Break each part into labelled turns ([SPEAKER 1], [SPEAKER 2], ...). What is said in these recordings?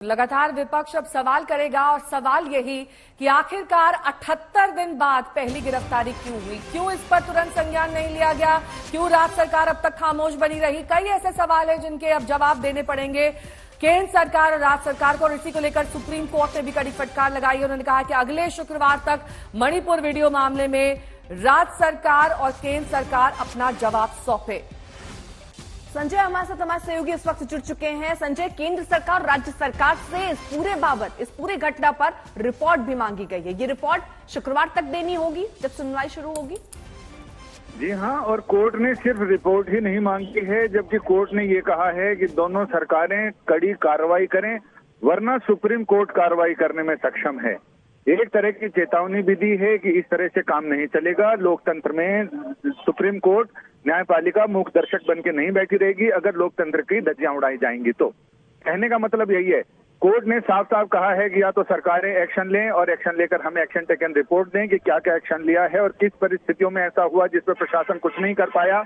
[SPEAKER 1] लगातार विपक्ष अब सवाल करेगा और सवाल यही कि आखिरकार 78 दिन बाद पहली गिरफ्तारी क्यों हुई, क्यों इस पर तुरंत संज्ञान नहीं लिया गया, क्यों राज्य सरकार अब तक खामोश बनी रही। कई ऐसे सवाल हैं जिनके अब जवाब देने पड़ेंगे केंद्र सरकार और राज्य सरकार को। और इसी को लेकर सुप्रीम कोर्ट ने भी कड़ी फटकार लगाई। उन्होंने कहा कि अगले शुक्रवार तक मणिपुर वीडियो मामले में राज्य सरकार और केंद्र सरकार अपना जवाब सौंपे।
[SPEAKER 2] संजय हमारे साथ हमारे सहयोगी इस वक्त जुड़ चुके हैं। संजय, केंद्र सरकार राज्य सरकार से इस पूरे बाबत, इस पूरे घटना पर रिपोर्ट भी मांगी गई है। ये रिपोर्ट शुक्रवार तक देनी होगी जब सुनवाई शुरू होगी।
[SPEAKER 3] जी हां, और कोर्ट ने सिर्फ रिपोर्ट ही नहीं मांगी है, जबकि कोर्ट ने ये कहा है कि दोनों सरकारें कड़ी कार्रवाई करें, वरना सुप्रीम कोर्ट कार्रवाई करने में सक्षम है। एक तरह की चेतावनी भी दी है कि इस तरह से काम नहीं चलेगा। लोकतंत्र में सुप्रीम कोर्ट न्यायपालिका मूक दर्शक बन के नहीं बैठी रहेगी। अगर लोकतंत्र की धज्जियां उड़ाई जाएंगी तो कहने का मतलब यही है। कोर्ट ने साफ साफ कहा है कि या तो सरकारें एक्शन लें और एक्शन लेकर हमें एक्शन टेकन रिपोर्ट दें कि क्या क्या एक्शन लिया है और किस परिस्थितियों में ऐसा हुआ जिस पर प्रशासन कुछ नहीं कर पाया।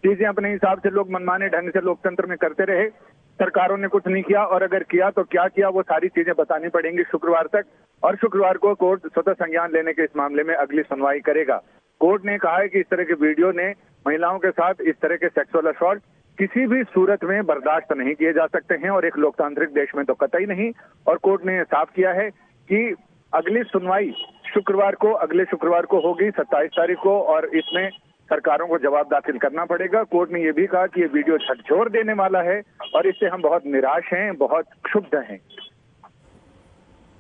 [SPEAKER 3] चीजें अपने हिसाब से लोग मनमाने ढंग से लोकतंत्र में करते रहे, सरकारों ने कुछ नहीं किया, और अगर किया तो क्या किया, वो सारी चीजें बतानी पड़ेंगी शुक्रवार तक। और शुक्रवार को कोर्ट स्वतः संज्ञान लेने के इस मामले में अगली सुनवाई करेगा। कोर्ट ने कहा है कि इस तरह के वीडियो ने महिलाओं के साथ इस तरह के सेक्सुअल असॉल्ट किसी भी सूरत में बर्दाश्त नहीं किए जा सकते हैं, और एक लोकतांत्रिक देश में तो कतई नहीं। और कोर्ट ने साफ किया है कि अगली सुनवाई अगले शुक्रवार को होगी, 27 तारीख को, और इसमें सरकारों को जवाब दाखिल करना पड़ेगा। कोर्ट ने यह भी कहा कि ये वीडियो झकझोर देने वाला है और इससे हम बहुत निराश हैं, बहुत क्षुब्ध हैं।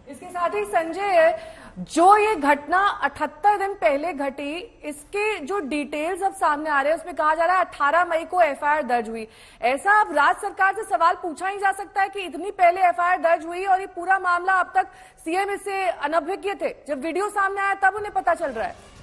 [SPEAKER 1] इसके साथ ही संजय, जो ये घटना 78 दिन पहले घटी, इसके जो डिटेल्स अब सामने आ रहे हैं उसमें कहा जा रहा है 18 मई को एफआईआर दर्ज हुई। ऐसा अब राज्य सरकार से सवाल पूछा ही जा सकता है कि इतनी पहले एफआईआर दर्ज हुई और ये पूरा मामला अब तक सीएम इससे अनभिज्ञ थे, जब वीडियो सामने आया तब उन्हें पता चल रहा है।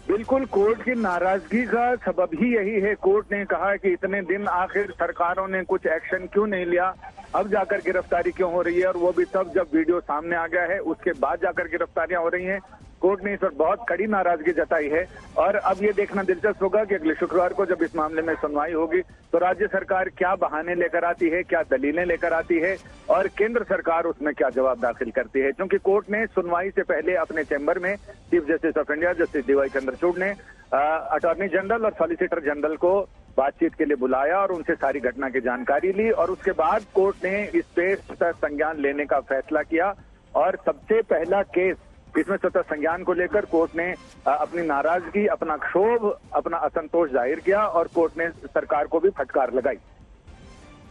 [SPEAKER 3] बिल्कुल, कोर्ट की नाराजगी का सबब ही यही है। कोर्ट ने कहा कि इतने दिन आखिर सरकारों ने कुछ एक्शन क्यों नहीं लिया, अब जाकर गिरफ्तारी क्यों हो रही है, और वो भी तब जब वीडियो सामने आ गया है, उसके बाद जाकर गिरफ्तारियां हो रही हैं। कोर्ट ने इस पर बहुत कड़ी नाराजगी जताई है। और अब ये देखना दिलचस्प होगा कि अगले शुक्रवार को जब इस मामले में सुनवाई होगी तो राज्य सरकार क्या बहाने लेकर आती है, क्या दलीलें लेकर आती है, और केंद्र सरकार उसमें क्या जवाब दाखिल करती है। क्योंकि कोर्ट ने सुनवाई से पहले अपने चैम्बर में chief justice of India justice DY Chandrachud ने अटॉर्नी जनरल और सॉलिसिटर जनरल को बातचीत के लिए बुलाया और उनसे सारी घटना की जानकारी ली, और उसके बाद कोर्ट ने इस पे स्वतः संज्ञान लेने का फैसला किया। और सबसे पहला केस इसमें स्वतः संज्ञान को लेकर कोर्ट ने अपनी नाराजगी, अपना क्षोभ, अपना असंतोष जाहिर किया, और कोर्ट ने सरकार को भी फटकार लगाई।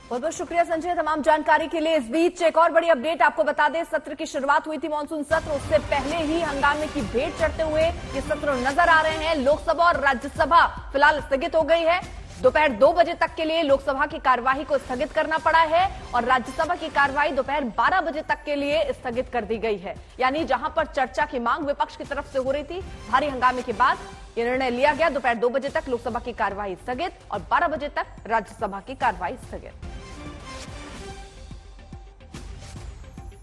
[SPEAKER 2] बहुत बहुत शुक्रिया संजय तमाम जानकारी के लिए। इस बीच एक और बड़ी अपडेट आपको बता दें, सत्र की शुरुआत हुई थी मानसून सत्र, उससे पहले ही हंगामे की भेंट चढ़ते हुए ये सत्र नजर आ रहे हैं। लोकसभा और राज्यसभा फिलहाल स्थगित हो गई है। दोपहर 2 बजे तक के लिए लोकसभा की कार्यवाही को स्थगित करना पड़ा है और राज्यसभा की कार्यवाही दोपहर 12 बजे तक के लिए स्थगित कर दी गई है। यानी जहां पर चर्चा की मांग विपक्ष की तरफ से हो रही थी, भारी हंगामे के बाद यह निर्णय लिया गया, दोपहर 2 बजे तक लोकसभा की कार्यवाही स्थगित और 12 बजे तक राज्यसभा की कार्यवाही स्थगित।